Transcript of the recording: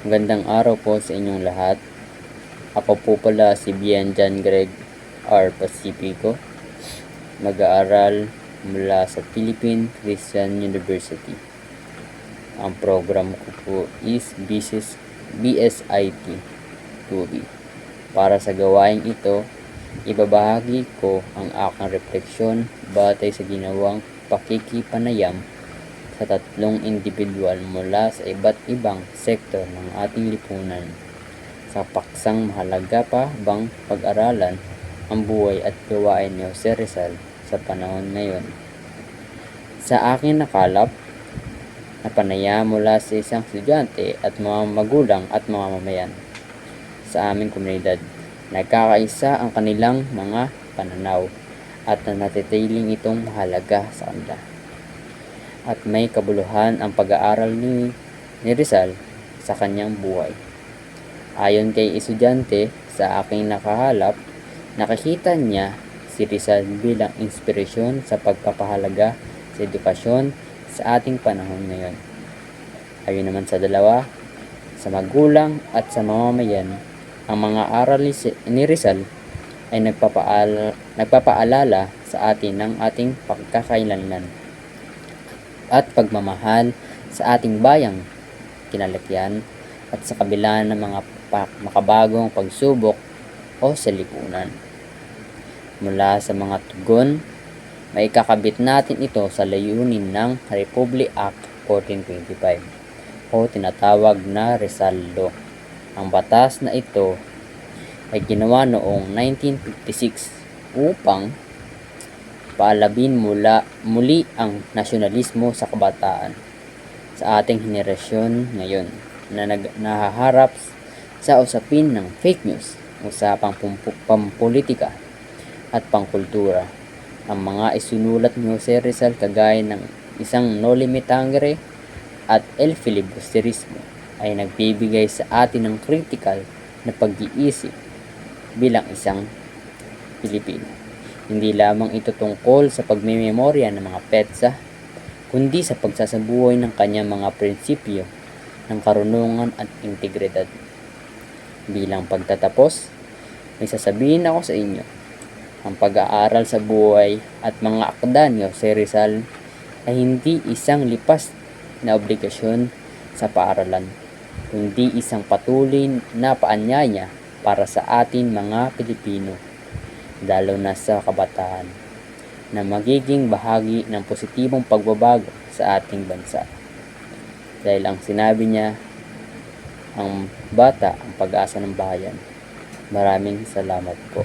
Magandang araw po sa inyong lahat. Ako po pala si Bian John Greg R. Pacifico, mag-aaral mula sa Philippine Christian University. Ang program ko po is BSIT 2B. Para sa gawaing ito, ibabahagi ko ang aking refleksyon batay sa ginawang pakikipanayam sa tatlong individual mula sa iba't ibang sektor ng ating lipunan. Sa paksang mahalaga pa bang pag-aralan ang buhay at gawain ni Jose Rizal sa panahon ngayon. Sa aking nakalap na panayam mula sa isang estudyante at mga magulang at mga mamayan sa aming komunidad, nagkakaisa ang kanilang mga pananaw at nanatitiling itong mahalaga sa kanila. At may kabuluhan ang pag-aaral ni Rizal sa kanyang buhay. Ayon kay estudyante sa aking nakahalap, nakikita niya si Rizal bilang inspirasyon sa pagpapahalaga sa edukasyon sa ating panahon ngayon. Ayon naman sa dalawa, sa magulang at sa mamamayan, ang mga aral ni Rizal ay nagpapaalala sa atin ng ating pagkakailanlan at pagmamahal sa ating bayang kinalakihan at sa kabila ng mga makabagong pagsubok o salipunan. Mula sa mga tugon, may kakabit natin ito sa layunin ng Republic Act 1425 o tinatawag na Rizal Law. Ang batas na ito ay ginawa noong 1956 upang paalabin muli ang nasyonalismo sa kabataan sa ating henerasyon ngayon na nahaharap sa usapin ng fake news, usapang pampolitika at pangkultura. Ang mga isinulat ni Jose Rizal kagaya ng isang Noli Me Tangere at El Filibusterismo ay nagbibigay sa atin ng critical na pag-iisip bilang isang Pilipino. Hindi lamang ito tungkol sa pagmemorya ng mga petsa, kundi sa pagsasabuhay ng kanyang mga prinsipyo ng karunungan at integridad. Bilang pagtatapos, may sasabihin ako sa inyo, ang pag-aaral sa buhay at mga akda ni Jose Rizal ay hindi isang lipas na obligasyon sa paaralan, kundi isang patuloy na paanyaya para sa atin mga Pilipino, lalo na sa kabataan, na magiging bahagi ng positibong pagbabago sa ating bansa. Dahil ang sinabi niya, ang bata ang pag-asa ng bayan. Maraming salamat po.